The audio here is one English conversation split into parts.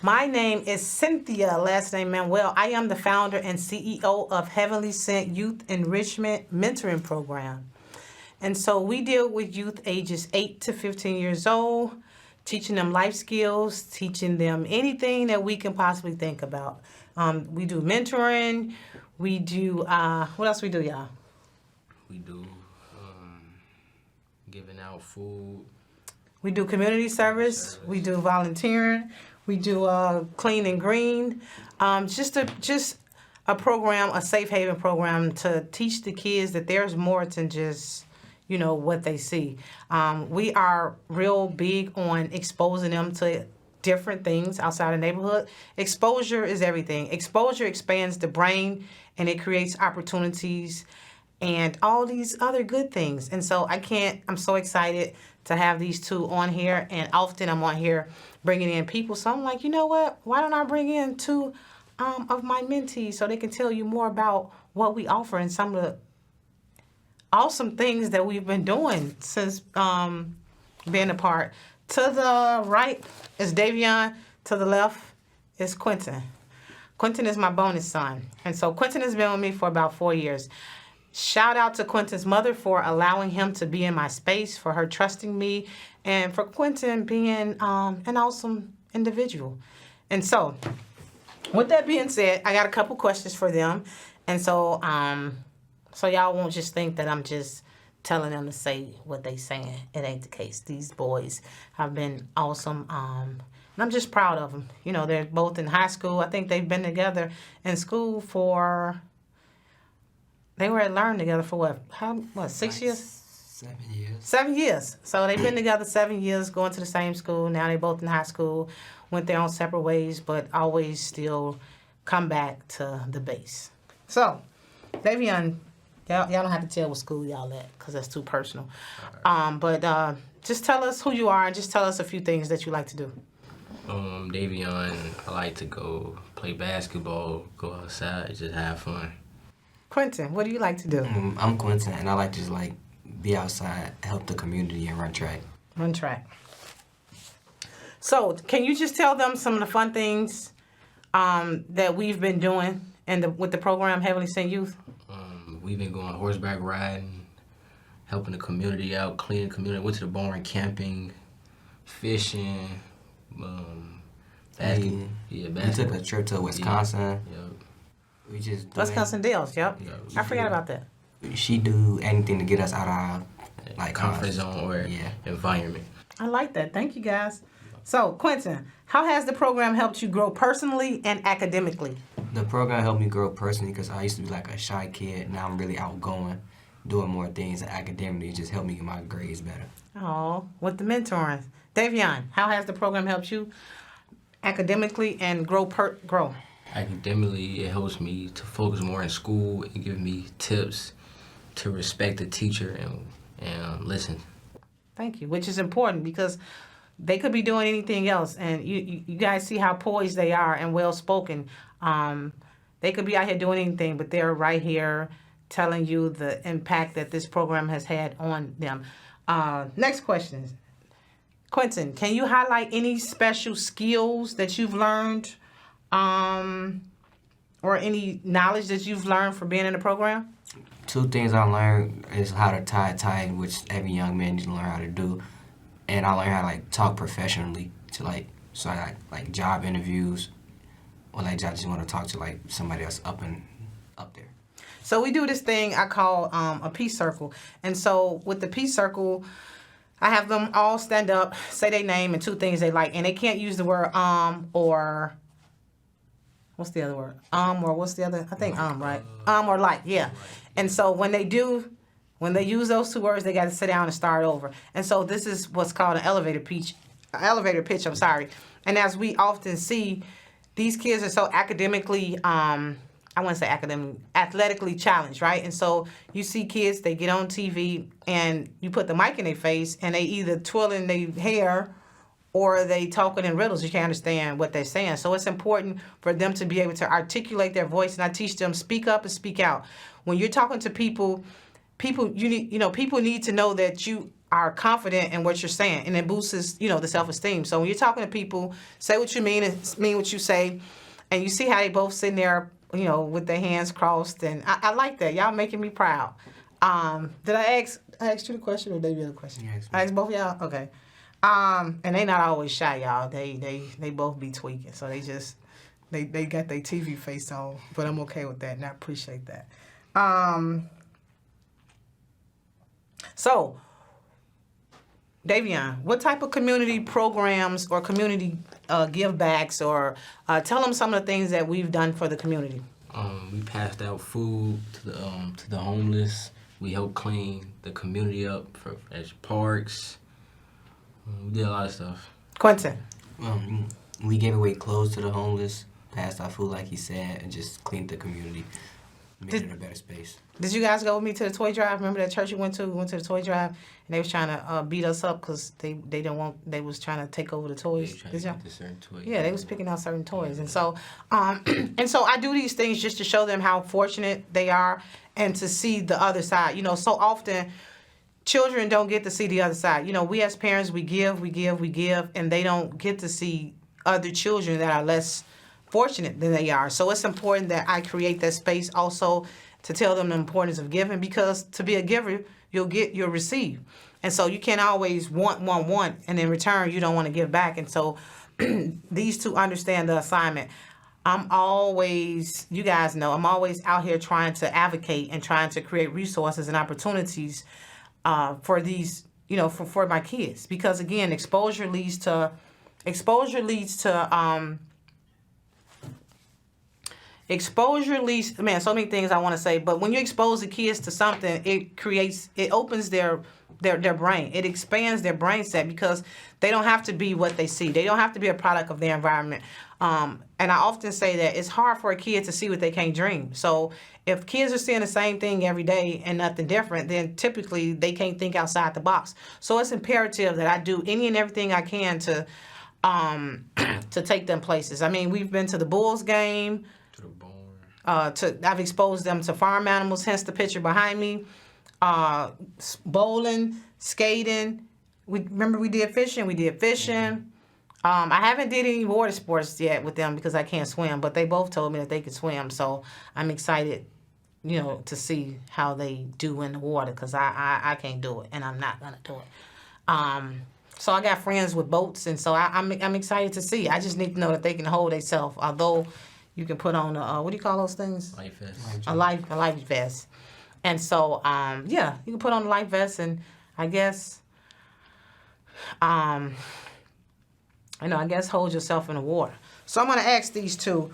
My name is Cynthia, last name Manuel. I am the founder and CEO of Heavenly Cynt Youth Enrichment Mentoring Program. And so we deal with youth ages 8 to 15 years old, teaching them life skills, teaching them anything that we can possibly think about. We do mentoring. We do, what else we do, y'all? We do giving out food. We do community service. We do volunteering. We do clean and green. Just a program, a safe haven program to teach the kids that there's more than just, what they see. We are real big on exposing them to different things outside the neighborhood. Exposure is everything. Exposure expands the brain and it creates opportunities and all these other good things. And so I'm so excited to have these two on here, and often I'm on here bringing in people. So I'm like, you know what? Why don't I bring in two of my mentees so they can tell you more about what we offer and some of the awesome things that we've been doing since being apart. To the right is Davion. To the left is Quentin. Quentin is my bonus son. And so Quentin has been with me for about 4 years. Shout out to Quentin's mother for allowing him to be in my space, for her trusting me, and for Quentin being an awesome individual. And so, with that being said, I got a couple questions for them. And so, so y'all won't just think that I'm just telling them to say what they saying. It ain't the case. These boys have been awesome. And I'm just proud of them. They're both in high school. I think they've been together in school for... They were at Learn together for what, 6 years? 7 years. 7 years. So they've been together 7 years, going to the same school. Now they both in high school, went their own separate ways, but always still come back to the base. So, Davion, y'all don't have to tell what school y'all at, because that's too personal. But just tell us who you are and just tell us a few things that you like to do. Davion, I like to go play basketball, go outside, just have fun. Quentin, what do you like to do? I'm Quentin, and I like to just be outside, help the community, and run track. Run track. So, can you just tell them some of the fun things that we've been doing with the program Heavenly Cynt Youth? We've been going horseback riding, helping the community out, cleaning the community. Went to the barn camping, fishing, basketball. We took a trip to Wisconsin. Yeah. We just Wisconsin Dells, yep. I forgot about that. She do anything to get us out of our comfort zone or environment. I like that. Thank you, guys. So, Quentin, how has the program helped you grow personally and academically? The program helped me grow personally because I used to be a shy kid. Now I'm really outgoing, doing more things, and academically it just helped me get my grades better. Oh, with the mentoring. Davion, how has the program helped you academically and grow? Academically, it helps me to focus more in school and give me tips to respect the teacher and listen. Thank you, which is important because they could be doing anything else, and you guys see how poised they are and well-spoken. They could be out here doing anything, but they're right here telling you the impact that this program has had on them. Next question. Quentin, can you highlight any special skills that you've learned or any knowledge that you've learned from being in the program? 2 things I learned is how to tie a tie, which every young man needs to learn how to do. And I learned how to talk professionally to so I job interviews or I just want to talk to somebody else up there. So we do this thing I call a peace circle. And so with the peace circle, I have them all stand up, say their name and 2 things they like. And they can't use the word or what's the other word? Or what's the other? I think right? Or like, yeah. And so when they use those 2 words, they got to sit down and start over. And so this is what's called an elevator pitch. And as we often see, these kids are so academically, athletically challenged, right? And so you see kids, they get on TV and you put the mic in their face and they either twirling their hair or they talking in riddles. You can't understand what they're saying. So it's important for them to be able to articulate their voice, and I teach them speak up and speak out. When you're talking to people need to know that you are confident in what you're saying, and it boosts, the self-esteem. So when you're talking to people, say what you mean and mean what you say, and you see how they both sitting there, with their hands crossed, and I like that. Y'all making me proud. Did I ask you the question, or did you have a question? You asked me. I asked both of y'all? Okay. And they not always shy, y'all. They both be tweaking, so they got their TV face on, but I'm okay with that, and I appreciate that. So, Davion, what type of community programs or community give backs, or tell them some of the things that we've done for the community? We passed out food to the homeless. We helped clean the community up as parks. We did a lot of stuff. Quentin. We gave away clothes to the homeless, passed out food like he said, and just cleaned the community, made it a better space. Did you guys go with me to the toy drive? Remember that church you went to? We went to the toy drive, and they was trying to beat us up because they was trying to take over the toys. They Did y'all? tried to get certain toys. Yeah, they was picking out certain toys, and so I do these things just to show them how fortunate they are and to see the other side. So often children don't get to see the other side. We as parents, we give, and they don't get to see other children that are less fortunate than they are. So it's important that I create that space also to tell them the importance of giving, because to be a giver, you'll receive. And so you can't always want, and in return, you don't want to give back. And so these two understand the assignment. You guys know, I'm always out here trying to advocate and trying to create resources and opportunities for these, for my kids. Because again, exposure leads to man, so many things I want to say, but when you expose the kids to something, it opens their brain. It expands their brain set, because they don't have to be what they see. They don't have to be a product of their environment. And I often say that it's hard for a kid to see what they can't dream. So if kids are seeing the same thing every day and nothing different, then typically they can't think outside the box. So it's imperative that I do any and everything I can to take them places. I mean, we've been to the Bulls game. To the barn. I've exposed them to farm animals, hence the picture behind me. Bowling, skating. We did fishing. I haven't did any water sports yet with them because I can't swim, but they both told me that they could swim. So I'm excited, to see how they do in the water, because I can't do it, and I'm not gonna do it. So I got friends with boats, and so I'm excited to see. I just need to know that they can hold themselves. Although you can put on what do you call those things? Life vest. A life vest. And so you can put on a life vest, and I guess hold yourself in the water. So I'm gonna ask these two.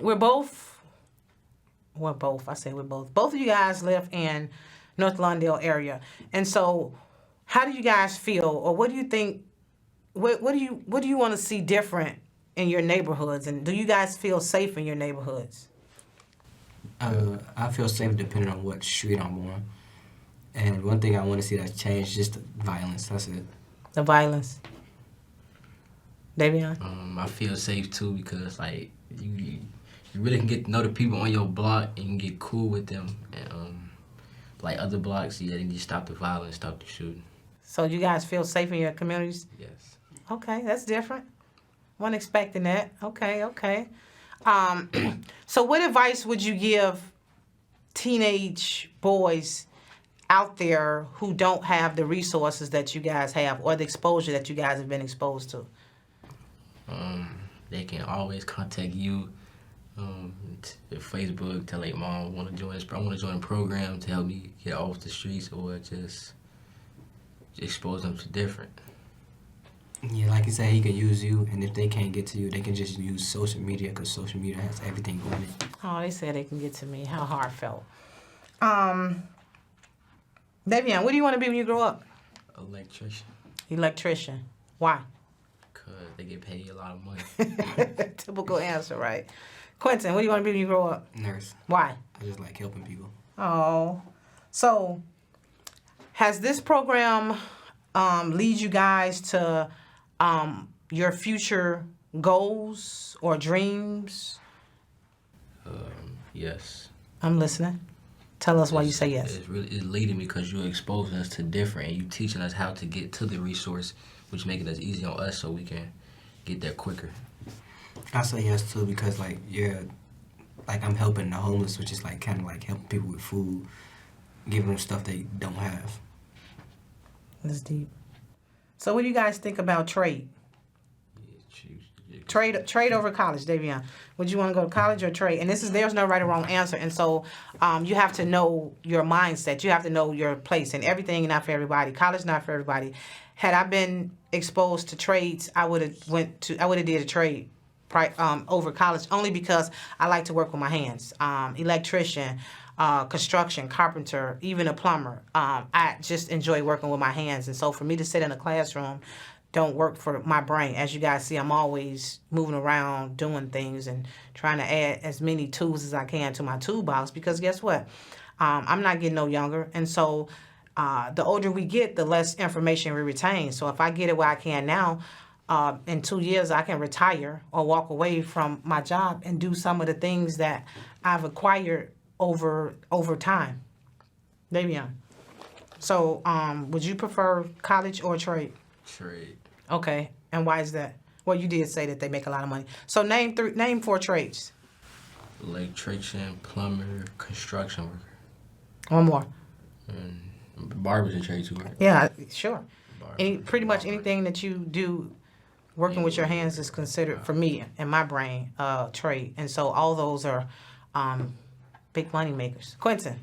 Both of you guys live in North Lawndale area, and so how do you guys feel, or what do you think? What do you want to see different in your neighborhoods, and do you guys feel safe in your neighborhoods? I feel safe depending on what street I'm on, and one thing I want to see that's changed is just the violence. That's it. The violence. Davion? I feel safe too, because like you really can get to know the people on your block and you can get cool with them. And like other blocks, they need to stop the violence, stop the shooting. So you guys feel safe in your communities? Yes. Okay, that's different. Wasn't expecting that. Okay. So what advice would you give teenage boys out there who don't have the resources that you guys have, or the exposure that you guys have been exposed to? They can always contact you. Facebook, tell like, Mom, I want to join a program to help me get off the streets, or just expose them to different. Yeah, like you said, he can use you, and if they can't get to you, they can just use social media, because social media has everything on it. Oh, they said they can get to me. How heartfelt. Davion, what do you want to be when you grow up? Electrician. Why? Because they get paid a lot of money. Typical answer, right? Quentin, what do you want to be when you grow up? Nurse. Why? I just like helping people. Oh. So, has this program lead you guys to your future goals or dreams? Yes. I'm listening. Tell us why you say yes. It's leading because you're exposing us to different, and you teaching us how to get to the resource, which making it easy on us so we can get there quicker. I say yes too because like I'm helping the homeless, which is like kind of like helping people with food, giving them stuff they don't have. That's deep. So what do you guys think about trade? Trade over college, Davion. Would you want to go to college or trade? And there's no right or wrong answer. And so you have to know your mindset. You have to know your place. And everything not for everybody. College not for everybody. Had I been exposed to trades, I would have did a trade over college only because I like to work with my hands. Electrician, construction, carpenter, even a plumber. I just enjoy working with my hands. And so for me to sit in a classroom don't work for my brain. As you guys see, I'm always moving around, doing things, and trying to add as many tools as I can to my toolbox because guess what? I'm not getting no younger. And so the older we get, the less information we retain. So if I get it where I can now, in 2 years, I can retire or walk away from my job and do some of the things that I've acquired over time. Davion. So would you prefer college or trade? Trade. Okay, and why is that? Well, you did say that they make a lot of money. So name 4 trades. Electrician, plumber, construction worker. One more. And barber's a trade too, right? Yeah, sure. Pretty much anything that you do working with your hands is considered, for me, in my brain, trade. And so all those are big money makers. Quentin.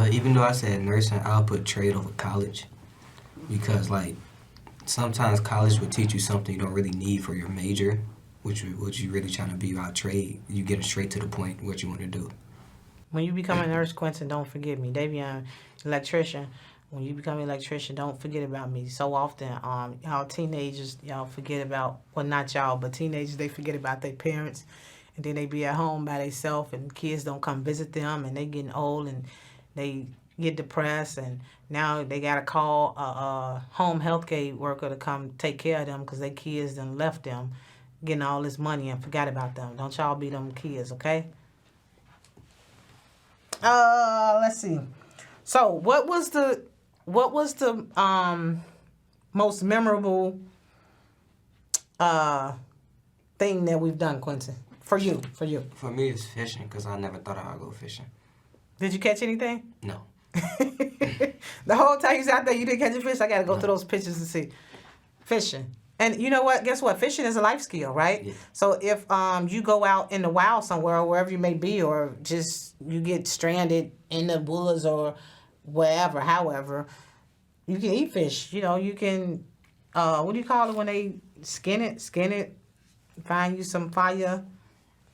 Even though I said nursing, I'll put trade over college because like sometimes college will teach you something you don't really need for your major, which you really trying to be about trade. You get straight to the point what you want to do. When you become a nurse, Quentin, don't forget me. Davion, electrician. When you become an electrician, don't forget about me. So often, y'all teenagers, y'all forget about, well, not y'all, but teenagers, they forget about their parents. And then they be at home by themselves, and kids don't come visit them, and they getting old, and they get depressed, and now they got to call a home health care worker to come take care of them because their kids done left them getting all this money and forgot about them. Don't y'all be them kids, okay? Let's see. So what was the most memorable thing that we've done, Quentin? For you. For me, it's fishing because I never thought I'd go fishing. Did you catch anything? No. The whole time you was out there, you didn't catch a fish. I got to go through those pictures to see. Fishing. And you know what? Guess what? Fishing is a life skill, right? Yeah. So if you go out in the wild somewhere, or wherever you may be, or just you get stranded in the woods or wherever, however, you can eat fish. You know, you can, what do you call it when they skin it, find you some fire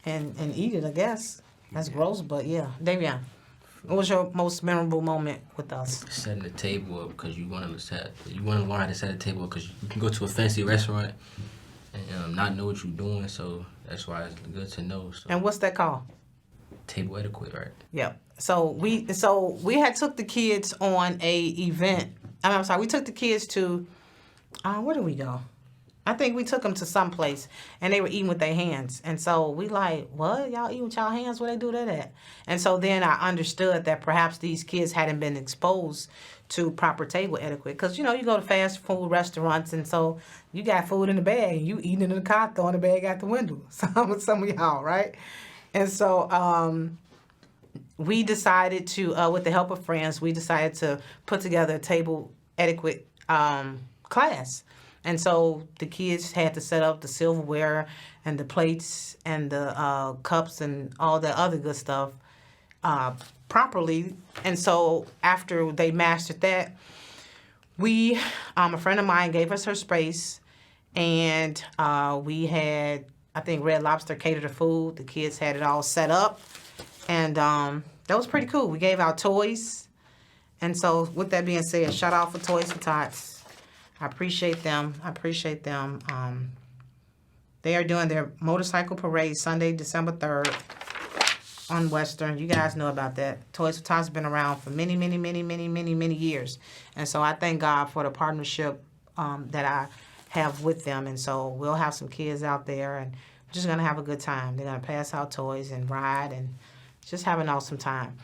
and eat it, I guess. That's gross, but yeah. Davion, what was your most memorable moment with us? Setting the table up because you want to learn how to set a table because you can go to a fancy restaurant and not know what you're doing. So that's why it's good to know. So. And what's that called? Table etiquette, right? Yep. So we had took the kids on a event. I'm sorry. We took the kids to where did we go? I think we took them to some place, and they were eating with their hands. And so we like, what? Y'all eat with y'all hands? Where they do that at? And so then I understood that perhaps these kids hadn't been exposed to proper table etiquette. Because, you know, you go to fast food restaurants, and so you got food in the bag, and you eating it in the car, throwing the bag out the window. Some of y'all, right? And so we decided to, with the help of friends, we decided to put together a table etiquette class. And so the kids had to set up the silverware and the plates and the cups and all the other good stuff properly. And so after they mastered that, a friend of mine gave us her space, and we had, I think, Red Lobster catered the food. The kids had it all set up, and that was pretty cool. We gave out toys. And so with that being said, shout out for Toys for Tots. I appreciate them. They are doing their motorcycle parade Sunday, December 3rd on Western. You guys know about that. Toys for Tots has been around for many, many, many, many, many, many years. And so I thank God for the partnership that I have with them. And so we'll have some kids out there, and we're just going to have a good time. They're going to pass out toys and ride and just have an awesome time.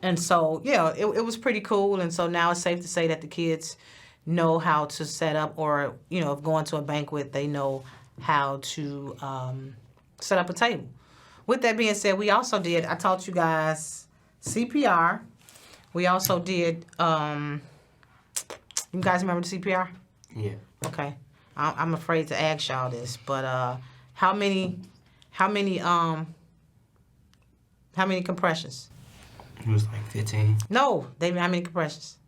And so, yeah, it was pretty cool. And so now it's safe to say that the kids know how to set up, or, you know, if going to a banquet, they know how to set up a table. With that being said, we also did, I taught you guys CPR. We also did, you guys remember the CPR? Yeah. Okay. I'm afraid to ask y'all this, but how many compressions? It was like 15. No, David, how many compressions?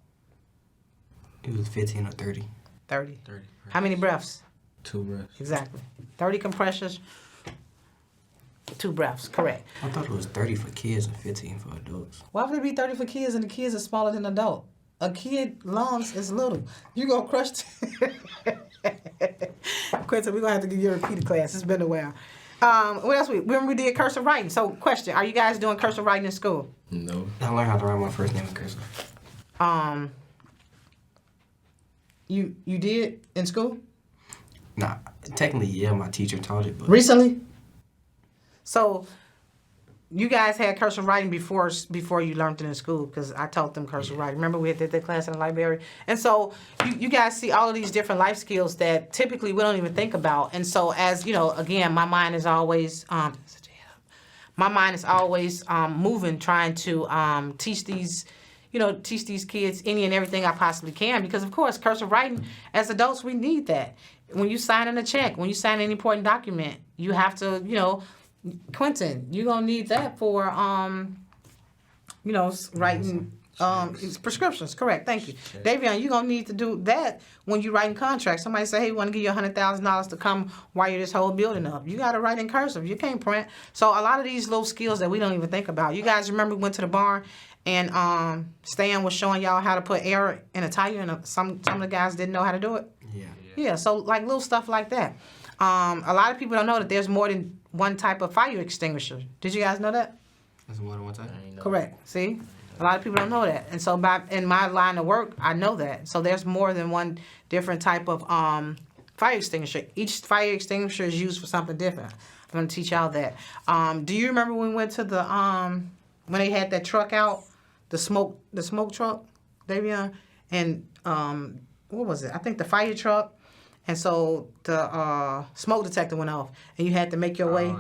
It was 15 or 30. 30. 30. How many breaths? 2 breaths. Exactly. 30 compressions, 2 breaths. Correct. I thought it was 30 for kids and 15 for adults. Why would it be 30 for kids and the kids are smaller than adult? A kid lungs is little. You gonna crush. Quentin, we're gonna have to give you a repeated class. It's been a while. What else? Remember we did cursive writing. So, question: are you guys doing cursive writing in school? No. I learned how to write my first name in cursive. You did in school? Nah, technically, yeah, my teacher taught it, but Recently? So, you guys had cursive writing before you learned it in school, because I taught them cursive writing. Remember we did that class in the library? And so you guys see all of these different life skills that typically we don't even think about. And so, as you know, again, my mind is always moving, trying to teach these kids any and everything I possibly can, because of course cursive writing, as adults, we need that. When you sign in a check, when you sign an important document, you have to, Quentin, you're gonna need that for writing prescriptions. Correct. Thank you. Davion, you're gonna need to do that when you're writing contracts. Somebody say, hey, we want to give you $100,000 to come wire this whole building up. You gotta write in cursive. You can't print. So a lot of these little skills that we don't even think about. You guys remember we went to the barn and Stan was showing y'all how to put air in a tire, and some of the guys didn't know how to do it. Yeah. So like little stuff like that. A lot of people don't know that there's more than one type of fire extinguisher. Did you guys know that? that's more than one time. Correct. See? A lot of people don't know that. And so in my line of work, I know that. So there's more than one different type of fire extinguisher. Each fire extinguisher is used for something different. I'm going to teach y'all that. Do you remember when we went to the, when they had that truck out, the smoke truck, Davion? And what was it? I think the fire truck. And so the smoke detector went off, and you had to make your way.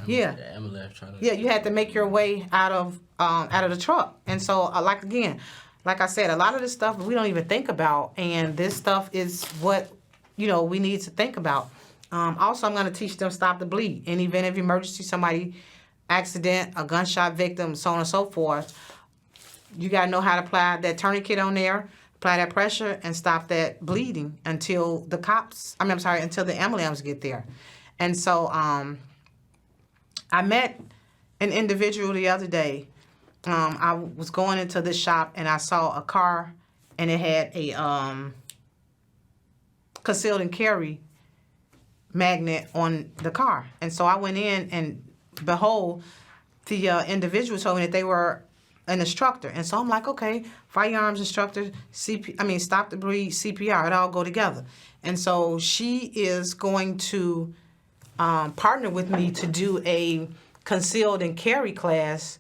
Yeah, you had to make your way out of the truck. And so, like I said, a lot of this stuff we don't even think about, and this stuff is what we need to think about. Also, I'm going to teach them stop the bleed. In event of emergency, somebody accident, a gunshot victim, so on and so forth. You got to know how to apply that tourniquet on there. Apply that pressure and stop that bleeding until until the ambulance get there. And so I met an individual the other day. I was going into this shop and I saw a car and it had a concealed and carry magnet on the car. And so I went in and behold, the individual told me that they were an instructor. And so I'm like, okay, firearms instructor, stop the bleed, CPR, it all go together. And so she is going to partner with me to do a concealed and carry class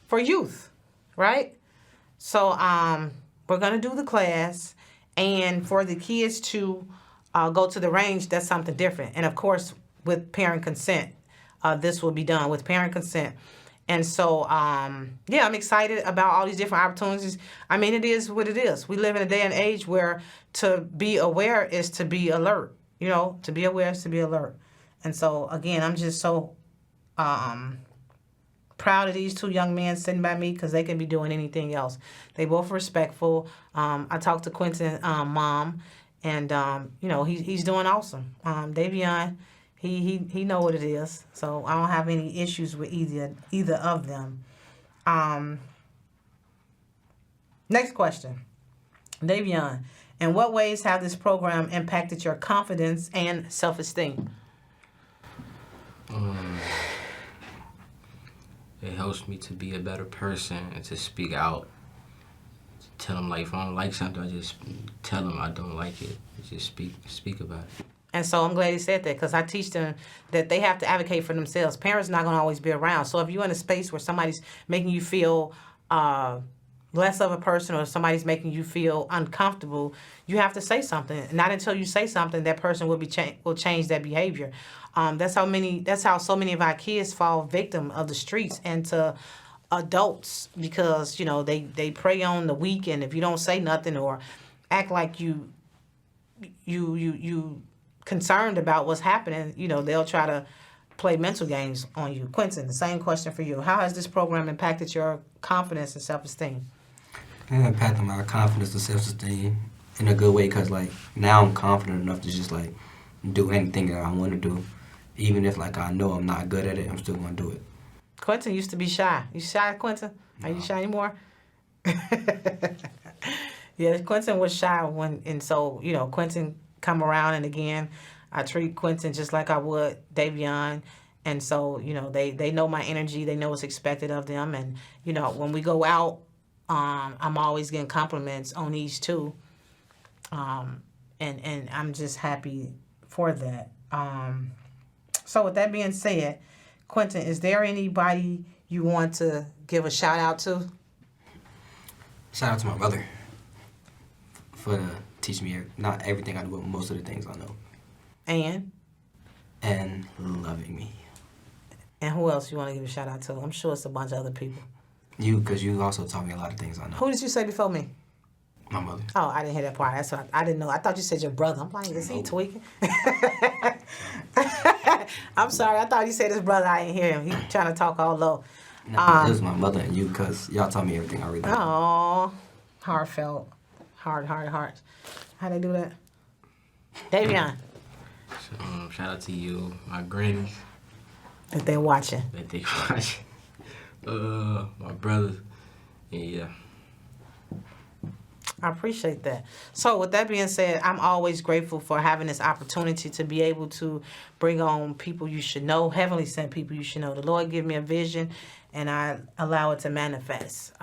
for youth, right? So we're going to do the class, and for the kids to go to the range, that's something different. And of course, with parent consent, this will be done with parent consent. And so, I'm excited about all these different opportunities. I mean, it is what it is. We live in a day and age where to be aware is to be alert. To be aware is to be alert. And so, again, I'm just so proud of these 2 young men sitting by me, because they can be doing anything else. They both respectful. I talked to Quentin's mom, and, he's doing awesome. Davion, He know what it is, so I don't have any issues with either of them. Next question, Davion, in what ways have this program impacted your confidence and self-esteem? It helps me to be a better person and to speak out. Tell them, like, if I don't like something, I just tell them I don't like it. Just speak about it. And so I'm glad he said that, because I teach them that they have to advocate for themselves. Parents are not going to always be around. So if you're in a space where somebody's making you feel less of a person, or somebody's making you feel uncomfortable, you have to say something. Not until you say something, that person will will change their behavior. That's how so many of our kids fall victim of the streets and to adults, because they prey on the weak, and if you don't say nothing or act like you concerned about what's happening, they'll try to play mental games on you. Quentin, the same question for you. How has this program impacted your confidence and self-esteem? It impacted my confidence and self-esteem in a good way, because like now I'm confident enough to just like do anything that I want to do, even if like I know I'm not good at it. I'm still gonna do it. Quentin used to be shy. You shy, Quentin? Are you shy anymore? Yeah, Quentin was shy and so Quentin come around, and again, I treat Quentin just like I would Davion, and so they know my energy, they know what's expected of them, and when we go out, I'm always getting compliments on these two, and I'm just happy for that. So with that being said, Quentin, is there anybody you want to give a shout out to? Shout out to my brother for teaching me not everything I do, but most of the things I know. And loving me. And who else you want to give a shout out to? I'm sure it's a bunch of other people. You, because you also taught me a lot of things I know. Who did you say before me? My mother. Oh, I didn't hear that part. That's what I didn't know. I thought you said your brother. I'm like, is he tweaking? I'm sorry. I thought you said his brother. I didn't hear him. He trying to talk all low. No, it was my mother and you, because y'all taught me everything I really know. Oh, heartfelt. Heart. How they do that? Davion. Shout out to you, my grannies. If they're watching. That they watch. My brothers. Yeah. I appreciate that. So with that being said, I'm always grateful for having this opportunity to be able to bring on people you should know, Heavenly Cynt people you should know. The Lord give me a vision, and I allow it to manifest.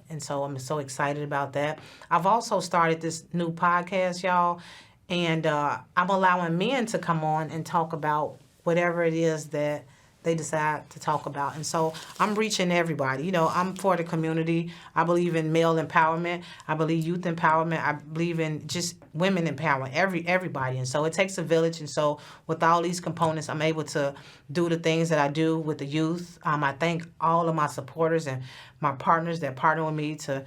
And so I'm so excited about that. I've also started this new podcast, y'all, and I'm allowing men to come on and talk about whatever it is that they decide to talk about. And so I'm reaching everybody. I'm for the community. I believe in male empowerment. I believe youth empowerment. I believe in just women empowerment, everybody. And so it takes a village. And so with all these components, I'm able to do the things that I do with the youth. I thank all of my supporters and my partners that partner with me to,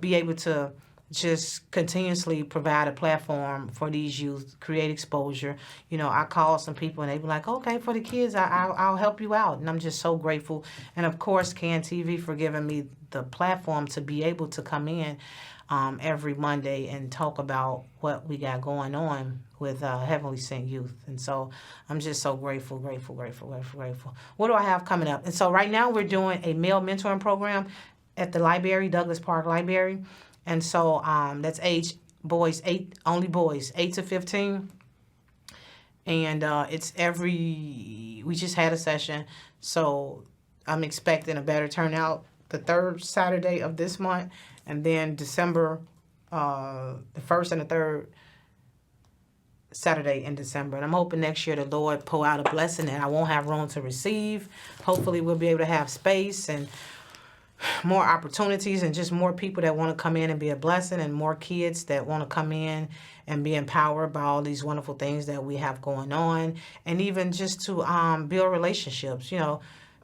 be able to just continuously provide a platform for these youth, create exposure. I call some people and they be like, okay, for the kids, I'll help you out. And I'm just so grateful. And of course, CAN TV for giving me the platform to be able to come in every Monday and talk about what we got going on with Heavenly Cynt Youth. And so I'm just so grateful. What do I have coming up? And so right now we're doing a male mentoring program at the library, Douglas Park Library. And so that's only boys, 8 to 15. And we just had a session. So I'm expecting a better turnout the third Saturday of this month. And then December, the first and the third Saturday in December. And I'm hoping next year the Lord pour out a blessing and I won't have room to receive. Hopefully we'll be able to have space and more opportunities and just more people that want to come in and be a blessing, and more kids that want to come in and be empowered by all these wonderful things that we have going on, and even just to build relationships,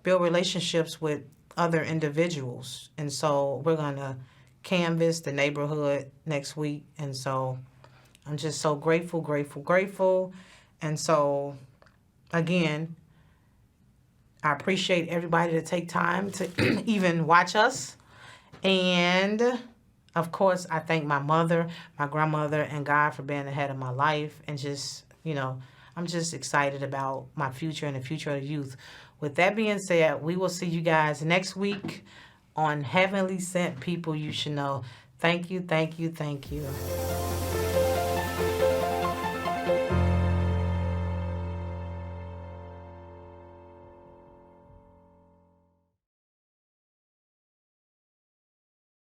build relationships with other individuals. And so we're going to canvas the neighborhood next week. And so I'm just so grateful. And so, again, I appreciate everybody to take time to even watch us. And, of course, I thank my mother, my grandmother, and God for being ahead of my life. And just, I'm just excited about my future and the future of the youth. With that being said, we will see you guys next week on Heavenly Cynt People You Should Know. Thank you.